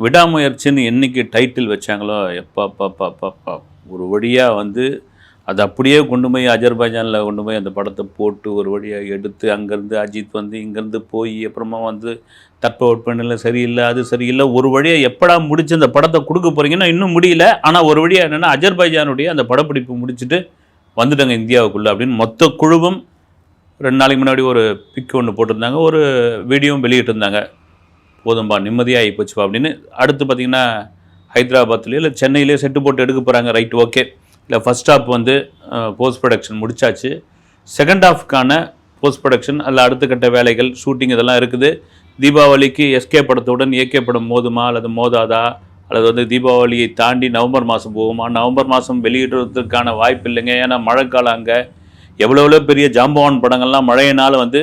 விடாமுயற்சின்னு என்னைக்கு டைட்டில் வச்சாங்களோ எப்பா ஒரு வழியாக வந்து அது அப்படியே கொண்டு போய் அஜர்பைஜானில் கொண்டு போய் அந்த படத்தை போட்டு ஒரு வழியாக எடுத்து அங்கேருந்து அஜித் வந்து இங்கேருந்து போய் அப்புறமா வந்து தட்பவெப்பநிலை சரியில்லை அது சரியில்லை ஒரு வழியாக எப்படா முடிச்சு அந்த படத்தை கொடுக்க போகிறீங்கன்னா இன்னும் முடியல. ஆனால் ஒரு வழியாக என்னென்னா அஜர்பைஜானுடைய அந்த படப்பிடிப்பு முடிச்சுட்டு வந்துட்டாங்க இந்தியாவுக்குள்ளே அப்படின்னு மொத்த குழுவும் 2 நாளைக்கு முன்னாடி ஒரு பிக் ஒன்று போட்டிருந்தாங்க, ஒரு வீடியோவும் வெளியிட்டிருந்தாங்க. போதும்பா நிம்மதியாக போச்சுப்பா அப்படின்னு. அடுத்து பார்த்திங்கன்னா ஹைதராபாத்லேயோ இல்லை சென்னையிலேயே செட்டு போட்டு எடுக்க போகிறாங்க. Right, okay. இல்லை ஃபஸ்ட் ஹாஃப் வந்து போஸ்ட் ப்ரொடக்ஷன் முடிச்சாச்சு. செகண்ட் ஹாஃப்க்கான போஸ்ட் ப்ரொடக்ஷன் அதில் அடுத்த கட்ட வேலைகள் ஷூட்டிங் இதெல்லாம் இருக்குது. தீபாவளிக்கு எஸ்கே படத்துடன் ஏகே படம் மோதுமா அல்லது மோதாதா, அல்லது வந்து தீபாவளியை தாண்டி நவம்பர் மாதம் போகுமா? நவம்பர் மாதம் வெளியிடுறதுக்கான வாய்ப்பு இல்லைங்க. ஏன்னா மழைக்காலம் அங்கே எவ்வளோ பெரிய ஜாம்பவான் படங்கள்லாம் மழையினால் வந்து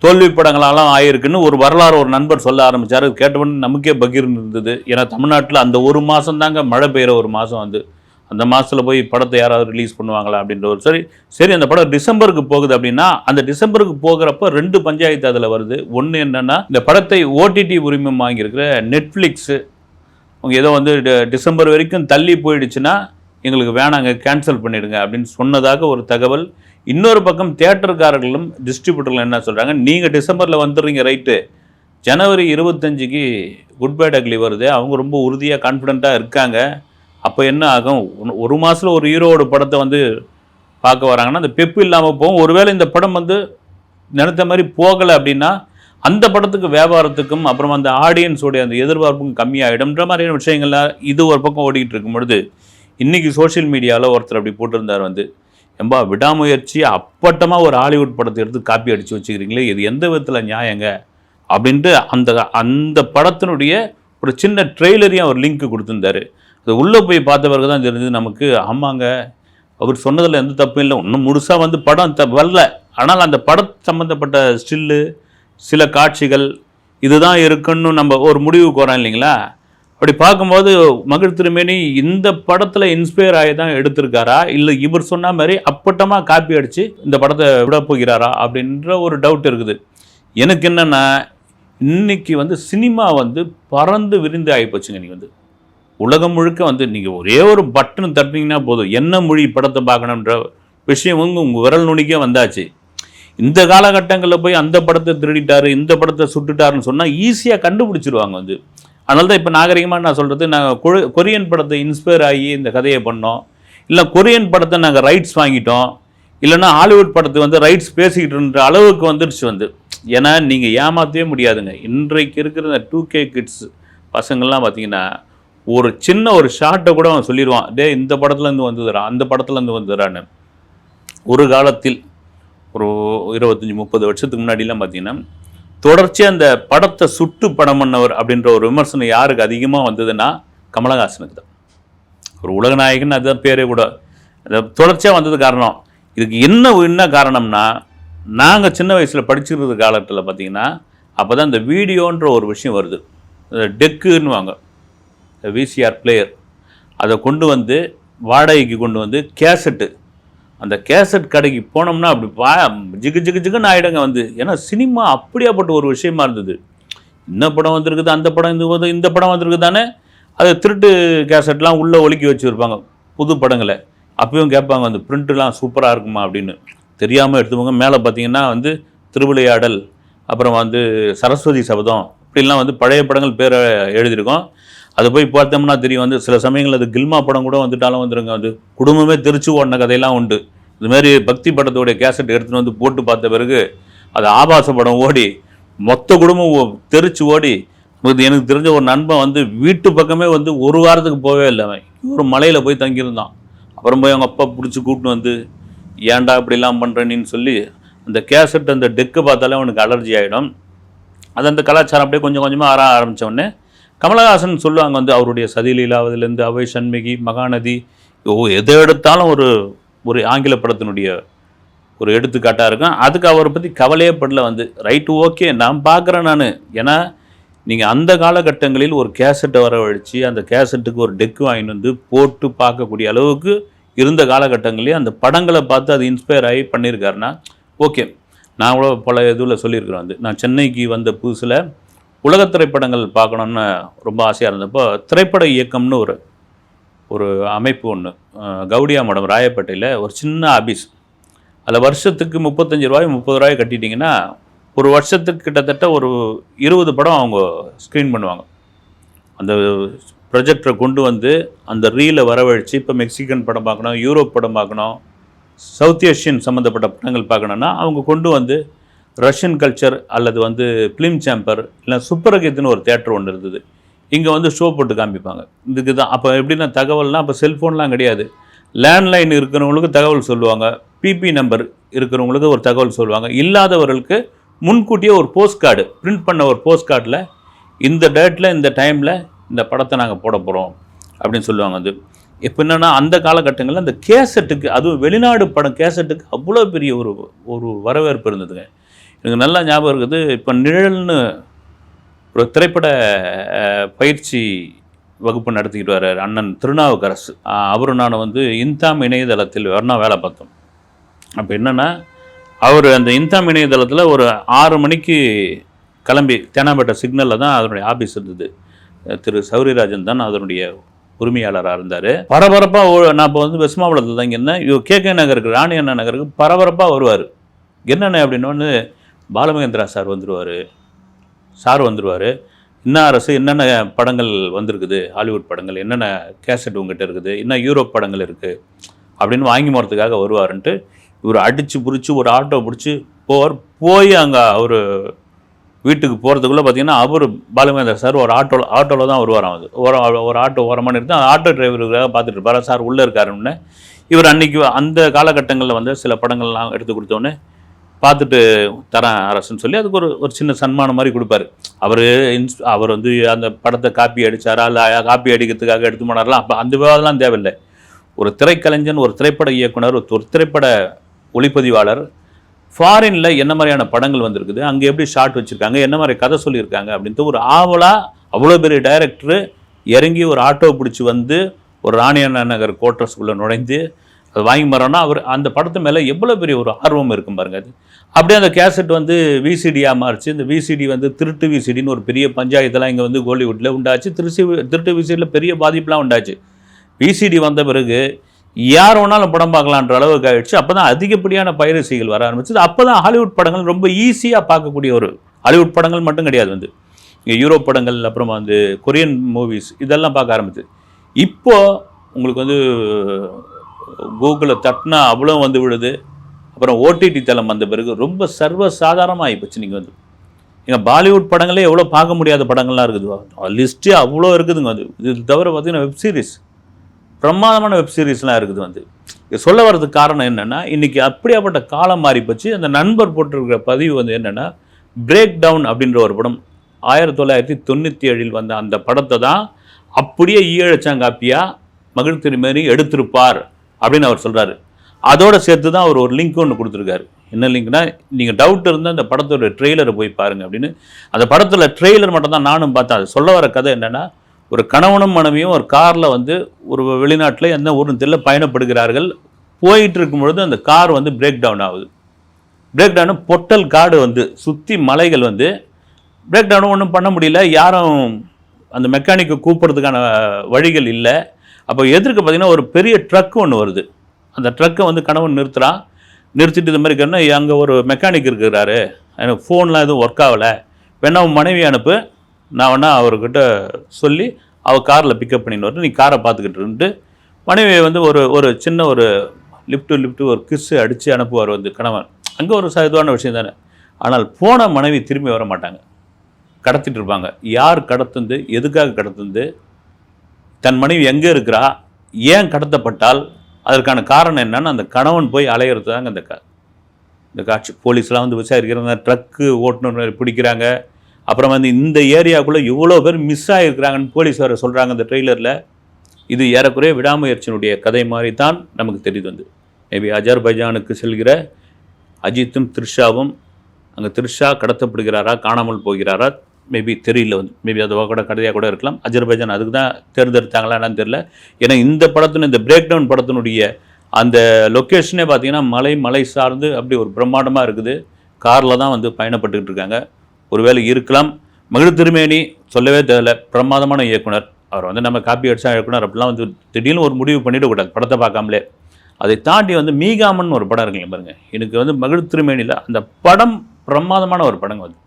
தோல்வி படங்களாலாம் ஆயிருக்குன்னு ஒரு வரலாறு ஒரு நண்பர் சொல்ல ஆரம்பித்தார். கேட்டவொன்னு நமக்கே பகீர்னு இருந்தது. ஏன்னா தமிழ்நாட்டில் அந்த ஒரு மாதம் தாங்க மழை பெய்கிற ஒரு மாதம் வந்து அந்த மாதத்தில் போய் படத்தை யாராவது ரிலீஸ் பண்ணுவாங்களா அப்படின்ற ஒரு சரி அந்த படம் டிசம்பருக்கு போகுது அப்படின்னா அந்த டிசம்பருக்கு போகிறப்ப 2 பஞ்சாயத்து அதில் வருது. ஒன்று என்னென்னா இந்த படத்தை ஓடிடி உரிமம் வாங்கியிருக்கிற நெட்ஃப்ளிக்ஸு அவங்க ஏதோ வந்து டிசம்பர் வரைக்கும் தள்ளி போயிடுச்சுன்னா எங்களுக்கு வேணாங்க, கேன்சல் பண்ணிடுங்க அப்படின்னு சொன்னதாக ஒரு தகவல். இன்னொரு பக்கம் தியேட்டருக்காரர்களும் டிஸ்ட்ரிபியூட்டர்களும் என்ன சொல்கிறாங்க, நீங்கள் டிசம்பரில் வந்துடுறீங்க ரைட்டு, ஜனவரி 25க்கு குட் பேட் அக்லி வருது, அவங்க ரொம்ப உறுதியாக கான்ஃபிடென்ட்டாக இருக்காங்க. அப்போ என்ன ஆகும், ஒரு மாதத்தில் ஒரு ஹீரோவோட படத்தை வந்து பார்க்க வராங்கன்னா அந்த பெப்பு இல்லாமல் போகும். ஒருவேளை இந்த படம் வந்து நினைத்த மாதிரி போகலை அப்படின்னா அந்த படத்துக்கு வியாபாரத்துக்கும் அப்புறம் அந்த ஆடியன்ஸோடைய அந்த எதிர்பார்ப்புக்கும் கம்மியாகிடும்ன்ற மாதிரியான விஷயங்கள்லாம் இது ஒரு பக்கம் ஓடிக்கிட்டு இருக்கும் பொழுது இன்றைக்கி சோஷியல் மீடியாவில் ஒருத்தர் அப்படி போட்டிருந்தார் வந்து, எம்பா விடாமுயற்சி அப்பட்டமாக ஒரு ஹாலிவுட் படத்தை எடுத்து காப்பி அடித்து வச்சுக்கிறீங்களே, இது எந்த விதத்தில் நியாயங்க அப்படின்ட்டு அந்த படத்தினுடைய ஒரு சின்ன ட்ரெய்லரையும் அவர் லிங்க் கொடுத்துருந்தாரு. அது உள்ளே போய் பார்த்தவர்கள் தான் தெரிஞ்சது நமக்கு, ஆமாங்க அவர் சொன்னதில் எந்த தப்பும் இல்லை, இன்னும் முழுசாக வந்து படம் வரல, ஆனால் அந்த படம் சம்மந்தப்பட்ட ஸ்டில்லு சில காட்சிகள் இதுதான் இருக்குன்னு நம்ம ஒரு முடிவுக்கு வரோம் இல்லைங்களா. அப்படி பார்க்கும்போது மகிழ் திருமேனி இந்த படத்தில் இன்ஸ்பயர் ஆகி தான் எடுத்திருக்காரா, இல்லை இவர் சொன்ன மாதிரி அப்பட்டமாக காப்பி அடித்து இந்த படத்தை விட போகிறாரா அப்படின்ற ஒரு டவுட் இருக்குது. எனக்கு என்னென்னா இன்றைக்கி வந்து சினிமா வந்து பறந்து விரிந்து ஆகிப்போச்சுங்க. நீங்கள் வந்து உலகம் முழுக்க வந்து நீங்கள் ஒரே ஒரு பட்டன் தட்டினீங்கன்னா போதும் என்ன மொழி படத்தை பார்க்கணுன்ற விஷயம் உங்கள் விரல் நுனிக்கே வந்தாச்சு. இந்த காலகட்டங்களில் போய் அந்த படத்தை திருடிட்டாரு இந்த படத்தை சுட்டுட்டாருன்னு சொன்னால் ஈஸியாக கண்டுபிடிச்சிருவாங்க வந்து. அதனால தான் இப்போ நாகரிகமாக நான் சொல்கிறது, நாங்கள் கொரியன் படத்தை இன்ஸ்பயர் ஆகி இந்த கதையை பண்ணோம், இல்லை கொரியன் படத்தை நாங்கள் ரைட்ஸ் வாங்கிட்டோம், இல்லைன்னா ஹாலிவுட் படத்தை வந்து ரைட்ஸ் பேசிக்கிட்டுன்ற அளவுக்கு வந்துடுச்சு வந்து. ஏன்னா நீங்கள் ஏமாற்றவே முடியாதுங்க. இன்றைக்கு இருக்கிற இந்த 2K கிட்ஸ் பசங்கள்லாம் பார்த்தீங்கன்னா ஒரு சின்ன ஒரு ஷார்ட்டை கூட அவன் சொல்லிடுவான், டே இந்த படத்துலேருந்து வந்துடுறான் அந்த படத்துலேருந்து வந்துடுறான்னு. ஒரு காலத்தில் ஒரு 25-30 வருஷத்துக்கு முன்னாடிலாம் பார்த்தீங்கன்னா தொடர்ச்சியாக அந்த படத்தை சுட்டு படம் பண்ணவர் அப்படின்ற ஒரு விமர்சனம் யாருக்கு அதிகமாக வந்ததுன்னா கமலஹாசனுக்கு தான். ஒரு உலகநாயகன் அதுதான் பேரே கூட. அது தொடர்ச்சியாக வந்தது காரணம். இதுக்கு என்ன காரணம்னா, நாங்கள் சின்ன வயசில் படிச்சுருந்த காலத்தில் பார்த்திங்கன்னா அப்போ தான் இந்த வீடியோன்ற ஒரு விஷயம் வருது. டெக்குன்னு வாங்க, விசிஆர் பிளேயர், அதை கொண்டு வந்து வாடகைக்கு கொண்டு வந்து கேசட்டு, அந்த கேசட் கடைக்கு போனோம்னா அப்படி ஜிகுன்னு ஆகிடுங்க வந்து. ஏன்னா சினிமா அப்படியாப்பட்ட ஒரு விஷயமா இருந்தது. இந்த படம் வந்திருக்குது அந்த படம் இந்த படம் வந்திருக்கு தானே, அதை திருட்டு கேசட்லாம் உள்ளே ஒலுக்கி வச்சுருப்பாங்க புது படங்களை. அப்பயும் கேட்பாங்க வந்து பிரிண்ட்டுலாம் சூப்பராக இருக்குமா அப்படின்னு. தெரியாமல் எடுத்துப்போங்க. மேலே பார்த்தீங்கன்னா வந்து திருவிளையாடல், அப்புறம் வந்து சரஸ்வதி சபதம், இப்படிலாம் வந்து பழைய படங்கள் பேரை எழுதியிருக்கோம். அது போய் பார்த்தோம்னா தெரியும் வந்து சில சமயங்கள் அது கில்மா படம் கூட வந்துட்டாலும் வந்துருங்க. வந்து குடும்பமே தெரிச்சு ஓடின கதையெல்லாம் உண்டு. இதுமாரி பக்தி படத்தோடைய கேசட் எடுத்துகிட்டு வந்து போட்டு பார்த்த பிறகு அது ஆபாச படம் ஓடி மொத்த குடும்பம் தெரிச்சு ஓடி. எனக்கு தெரிஞ்ச ஒரு நண்பன் வந்து வீட்டு பக்கமே வந்து ஒரு வாரத்துக்கு போகவே இல்லை. அவன் ஒரு மலையில் போய் தங்கியிருந்தான். அப்புறம் போய் அவங்க அப்பா பிடிச்சி கூப்பிட்டு வந்து ஏன்டா இப்படிலாம் பண்ணுறேன்னு சொல்லி அந்த கேசட் அந்த டெக்கை பார்த்தாலே அவனுக்கு அலர்ஜி ஆகிடும். அது அந்த கலாச்சாரம் அப்படியே கொஞ்சம் கொஞ்சமாக ஆரம்பித்தோடனே கமலஹாசன் சொல்லுவாங்க வந்து அவருடைய சதிலீலாவதுலேருந்து அவை சண்முகி, மகாநதி, எதை எடுத்தாலும் ஒரு ஆங்கில படத்தினுடைய ஒரு எடுத்துக்காட்டாக இருக்கும். அதுக்கு அவரை பற்றி கவலையே படல வந்து. ரைட்டு, ஓகே, நான் பார்க்குறேன் நான். ஏன்னா நீங்கள் அந்த காலகட்டங்களில் ஒரு கேசட்டை வரவழைச்சி அந்த கேசட்டுக்கு ஒரு டெக்கு வாங்கிட்டு வந்து போட்டு பார்க்கக்கூடிய அளவுக்கு இருந்த காலகட்டங்களே அந்த படங்களை பார்த்து அது இன்ஸ்பயர் ஆகி பண்ணியிருக்காருன்னா ஓகே. நான் கூட பல இதில் சொல்லியிருக்கிறேன் வந்து, நான் சென்னைக்கு வந்த புதுசில் உலக திரைப்படங்கள் பார்க்கணுன்னு ரொம்ப ஆசையாக இருந்தப்போ திரைப்பட இயக்கம்னு ஒரு ஒரு அமைப்பு ஒன்று கவுடியா மடம் ராயப்பேட்டையில் ஒரு சின்ன ஆபீஸ். அதில் வருஷத்துக்கு 35 ரூபாய் 30 ரூபாய் கட்டிட்டிங்கன்னா ஒரு வருஷத்துக்கு கிட்டத்தட்ட ஒரு 20 படம் அவங்க ஸ்க்ரீன் பண்ணுவாங்க. அந்த ப்ரொஜெக்டரை கொண்டு வந்து அந்த ரீலை வரவழைச்சு இப்போ மெக்சிகன் படம் பார்க்கணும், யூரோப் படம் பார்க்கணும், சவுத் ஏஷியன் சம்மந்தப்பட்ட படங்கள் பார்க்கணுன்னா அவங்க கொண்டு வந்து ரஷ்யன் கல்ச்சர் அல்லது வந்து ஃபிலிம் சேம்பர் இல்லை சுப்பரகத்துன்னு ஒரு தேட்டர் ஒன்று இருந்தது. இங்கே வந்து ஷோ போட்டு காமிப்பாங்க. இதுக்கு தான் அப்போ எப்படின்னா தகவல்னால் அப்போ செல்ஃபோன்லாம் கிடையாது. லேண்ட்லைன் இருக்கிறவங்களுக்கு தகவல் சொல்லுவாங்க, பிபி நம்பர் இருக்கிறவங்களுக்கு ஒரு தகவல் சொல்லுவாங்க. இல்லாதவர்களுக்கு முன்கூட்டியே ஒரு போஸ்ட் கார்டு பிரிண்ட் பண்ண ஒரு போஸ்ட் கார்டில் இந்த டேட்டில் இந்த டைமில் இந்த படத்தை நாங்கள் போட போகிறோம் அப்படின்னு சொல்லுவாங்க. அது இப்போ என்னென்னா அந்த காலகட்டங்களில் அந்த கேசட்டுக்கு, அதுவும் வெளிநாடு படம் கேசட்டுக்கு அவ்வளோ பெரிய ஒரு ஒரு வரவேற்பு இருந்ததுங்க. எனக்கு நல்லா ஞாபகம் இருக்குது. இப்போ நிழல்னு ஒரு திரைப்பட பயிற்சி வகுப்பு நடத்திக்கிட்டு வர்றார் அண்ணன் திருநாவுக்கரசு. அவரும் நான் வந்து இன்தாம் இணையதளத்தில் வரனா வேலை பார்த்தோம். அப்போ என்னென்னா அவர் அந்த இன்தாம் இணையதளத்தில் ஒரு 6 மணிக்கு கிளம்பி தேனாம்பேட்டை சிக்னலில் தான் அதனுடைய ஆஃபீஸ் இருந்தது. திரு சௌரிராஜன் தான் அதனுடைய உரிமையாளராக இருந்தார். பரபரப்பாக நான் இப்போ வந்து வெஸ்மாவளத்தில் தான் இங்கே இருந்தேன். கேகே நகருக்கு, ராணி அண்ணா நகருக்கு பரபரப்பாக வருவார். என்னென்ன அப்படின்னோன்னு பாலமகேந்திரா சார் வந்துடுவார். இன்னும் அரசு என்னென்ன படங்கள் வந்திருக்குது, ஹாலிவுட் படங்கள் என்னென்ன கேசட் உங்ககிட்ட இருக்குது, இன்னும் யூரோப் படங்கள் இருக்குது அப்படின்னு வாங்கி போகிறதுக்காக வருவாருன்ட்டு இவர் அடித்து பிடிச்சி ஒரு ஆட்டோ பிடிச்சி போய் அங்கே அவர் வீட்டுக்கு போகிறதுக்குள்ளே பார்த்தீங்கன்னா அவர் பாலமகேந்திர சார் ஒரு ஆட்டோவில் தான் வருவாராம். அது ஒரு ஆட்டோ ஓரமான இருந்து அந்த ஆட்டோ டிரைவருக்காக பார்த்துட்டு இருப்பார். சார் உள்ளே இருக்காருன்னு இவர் அன்றைக்கி அந்த காலகட்டங்களில் வந்து சில படங்கள்லாம் எடுத்து கொடுத்தோன்னே பார்த்துட்டு தரேன் அரசுன்னு சொல்லி அதுக்கு ஒரு சின்ன சன்மானம் மாதிரி கொடுப்பார். அவர் வந்து அந்த படத்தை காப்பி அடித்தாரா இல்லை காப்பி அடிக்கிறதுக்காக எடுத்து போனார்லாம். அப்போ அந்த விவாதம்லாம் தேவையில்லை. ஒரு திரைக்கலைஞன், ஒரு திரைப்பட இயக்குனர், ஒரு திரைப்பட ஒளிப்பதிவாளர் ஃபாரினில் என்ன மாதிரியான படங்கள் வந்திருக்குது, அங்கே எப்படி ஷார்ட் வச்சுருக்காங்க, என்ன மாதிரி கதை சொல்லியிருக்காங்க அப்படின்ட்டு ஒரு ஆவலாக அவ்வளோ பெரிய டைரக்டரு இறங்கி ஒரு ஆட்டோ பிடிச்சி வந்து ஒரு ராணி அண்ணா நகர் கோட்ரஸ்குள்ளே நுழைந்து அது வாங்கி மரோன்னா அவர் அந்த படத்து மேலே எவ்வளோ பெரிய ஒரு ஆர்வம் இருக்கும் பாருங்க. அது அப்படியே அந்த கேசட் வந்து விசிடியாக மாறிச்சு. இந்த விசிடி வந்து திருட்டு விசிடின்னு ஒரு பெரிய பஞ்சாயத்தெல்லாம் இங்கே வந்து கோலிவுட்டில் உண்டாச்சு. திருட்டு விசிடியில் பெரிய பாதிப்புலாம் உண்டாச்சு. விசிடி வந்த பிறகு யார் வேணாலும் படம் பார்க்கலான்ற அளவுக்கு ஆகிடுச்சு. அப்போ தான் அதிகப்படியான பைரசிகள் வர ஆரம்பிச்சது. அப்போ தான் ஹாலிவுட் படங்கள் ரொம்ப ஈஸியாக பார்க்கக்கூடிய ஒரு ஹாலிவுட் படங்கள் மட்டும் கிடையாது, வந்து இங்கே யூரோப் படங்கள், அப்புறமா வந்து கொரியன் மூவிஸ் இதெல்லாம் பார்க்க ஆரம்பிச்சு. இப்போது உங்களுக்கு வந்து கூகுளில் தட்டினா அவ்வளோ வந்து விடுது. அப்புறம் ஓடிடி தளம் வந்த பிறகு ரொம்ப சர்வசாதாரணமாக ஆகிப்போச்சு. நீங்கள் வந்து எங்கள் பாலிவுட் படங்களே எவ்வளோ பார்க்க முடியாத படங்கள்லாம் இருக்குது, லிஸ்ட்டே அவ்வளோ இருக்குதுங்க. வந்து இது தவிர பார்த்திங்கன்னா வெப்சீரிஸ், பிரமாதமான வெப்சீரிஸ்லாம் இருக்குது. வந்து இது சொல்ல வர்றதுக்கு காரணம் என்னென்னா இன்றைக்கி அப்படியாப்பட்ட காலம் மாறி போச்சு. அந்த நண்பர் போட்டிருக்கிற பதிவு வந்து என்னென்னா பிரேக் டவுன் அப்படின்ற ஒரு படம் 1997 வந்த அந்த படத்தை தான் அப்படியே ஈழச்சாங்காப்பியாக மகிழ் திருமேனி எடுத்திருப்பார் அப்படின்னு அவர் சொல்கிறாரு. அதோடு சேர்த்து தான் அவர் ஒரு லிங்க் ஒன்று கொடுத்துருக்காரு. என்ன லிங்க்னா, நீங்கள் டவுட் இருந்தால் அந்த படத்தோட ட்ரெய்லரை போய் பாருங்கள் அப்படின்னு. அந்த படத்தில் ட்ரெய்லர் மட்டும் தான் நானும் பார்த்தேன். அது சொல்ல வர கதை என்னென்னா, ஒரு கணவனும் மனைவியும் ஒரு காரில் வந்து ஒரு வெளிநாட்டில் எந்த ஊரும் தெரியல பயணப்படுகிறார்கள். போயிட்டு இருக்கும் பொழுது அந்த கார் வந்து பிரேக் டவுன் ஆகுது. பிரேக் டவுனு பொட்டல் காடு வந்து சுற்றி மலைகள் வந்து பிரேக் டவுனும் ஒன்றும் பண்ண முடியல. யாரும் அந்த மெக்கானிக்கை கூப்பிட்றதுக்கான வழிகள் இல்லை. அப்போ எதிர்க்க பார்த்திங்கன்னா ஒரு பெரிய ட்ரக் ஒன்று வருது. அந்த ட்ரக்கை வந்து கணவன் நிறுத்திட்டு இது மாதிரி இருக்கணும்னா, அங்கே ஒரு மெக்கானிக் இருக்கிறாரு, எனக்கு ஃபோன்லாம் எதுவும் ஒர்க் ஆகலை, வேணா அவன் மனைவி அனுப்பு, நான் வேணா அவர்கிட்ட சொல்லி அவள் காரில் பிக்கப் பண்ணின்னு வரட்டு, நீ காரை பார்த்துக்கிட்டு இருந்துட்டு மனைவியை வந்து ஒரு சின்ன ஒரு லிஃப்ட்டு ஒரு கிஸ்ஸு அடித்து அனுப்புவார் வந்து கணவன். அங்கே ஒரு இதுவான விஷயம் தானே. ஆனால் போன மனைவி திரும்பி வர மாட்டாங்க, கடத்திட்டு இருப்பாங்க. யார் கடத்துந்து, எதுக்காக கடத்துந்து, தன் மனைவி எங்கே இருக்கிறா, ஏன் கடத்தப்பட்டால், அதற்கான காரணம் என்னன்னு அந்த கணவன் போய் அலையிறது தாங்க இந்த காட்சி. போலீஸ்லாம் வந்து விசாரிக்கிறாங்க, ட்ரக்கு ஓட்டுநர் பிடிக்கிறாங்க. அப்புறம் வந்து இந்த ஏரியாவுக்குள்ளே இவ்வளோ பேர் மிஸ் ஆகிருக்கிறாங்கன்னு போலீஸ் வேறு சொல்கிறாங்க அந்த ட்ரெய்லரில். இது ஏறக்குறைய விடாமுயற்சியினுடைய கதை மாதிரி தான் நமக்கு தெரியுது. வந்து மேபி அஜர்பைஜானுக்கு செல்கிற அஜித்தும் த்ரிஷாவும், அங்கே த்ரிஷா கடத்தப்படுகிறாரா, காணாமல் போகிறாரா, மேபி தெரியல. வந்து மேபி அது கூட கதையாக கூட இருக்கலாம். அஜர்பைஜான் அதுக்கு தான் தேர்ந்தெடுத்தாங்களா என்னன்னு தெரியல. ஏன்னா இந்த படத்தின் இந்த பிரேக் டவுன் படத்தினுடைய அந்த லொக்கேஷனே பார்த்தீங்கன்னா மலை சார்ந்து அப்படி ஒரு பிரம்மாண்டமாக இருக்குது. காரில் தான் வந்து பயணப்பட்டுக்கிட்டு இருக்காங்க. ஒருவேளை இருக்கலாம். மகிழ் திருமேனி சொல்லவே தேவையில்ல, பிரமாதமான இயக்குனர். அவர் வந்து நம்ம காப்பி அடிச்சா இயக்குனர் அப்படிலாம் வந்து திடீர்னு ஒரு முடிவு பண்ணிடக்கூடாது படத்தை பார்க்காமலே. அதை தாண்டி வந்து மீகாமன் ஒரு படம் இருக்குங்க பாருங்க, எனக்கு வந்து மகிழ் திருமேனியில் அந்த படம் பிரமாதமான ஒரு படங்க வந்து.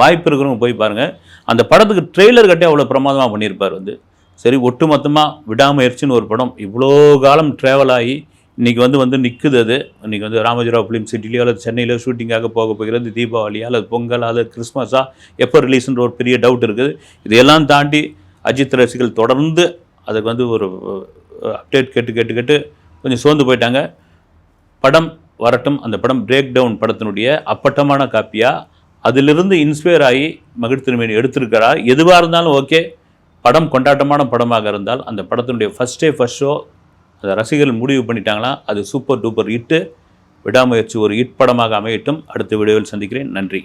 வாய்ப்பு இருக்கிறவங்க போய் பாருங்கள். அந்த படத்துக்கு ட்ரெய்லர் கட்டி அவ்வளோ பிரமாதமாக பண்ணியிருப்பார் வந்து. சரி, ஒட்டுமொத்தமாக விடாமுயற்சின்னு ஒரு படம் இவ்வளோ காலம் ட்ராவல் ஆகி இன்றைக்கி வந்து நிற்குது. அது இன்றைக்கி வந்து ராமோஜிராவ் ஃபிலிம் சிட்டிலையோ அல்லது சென்னையிலோ ஷூட்டிங்காக போக போகிறது. தீபாவளியா அல்லது பொங்கல் அல்லது கிறிஸ்மஸா எப்போ ரிலீஸ்ன்ற ஒரு பெரிய டவுட் இருக்குது. இதையெல்லாம் தாண்டி அஜித் ரசிகர்கள் தொடர்ந்து அதுக்கு வந்து ஒரு அப்டேட் கேட்டு கொஞ்சம் சோர்ந்து போயிட்டாங்க. படம் வரட்டும். அந்த படம் பிரேக் டவுன் படத்தினுடைய அப்பட்டமான காப்பியாக அதிலிருந்து இன்ஸ்பயர் ஆகி மகிழ் திருமேனி எடுத்திருக்கிறார். எதுவாக இருந்தாலும் ஓகே, படம் கொண்டாட்டமான படமாக இருந்தால் அந்த படத்தினுடைய ஃபஸ்ட் ஷோ அந்த ரசிகர்கள் முடிவு பண்ணிட்டாங்களா, அது சூப்பர் டூப்பர் ஹிட்டு. விடாமுயற்சி ஒரு ஹிட் படமாக அமையட்டும். அடுத்த வீடியோவில் சந்திக்கிறேன். நன்றி.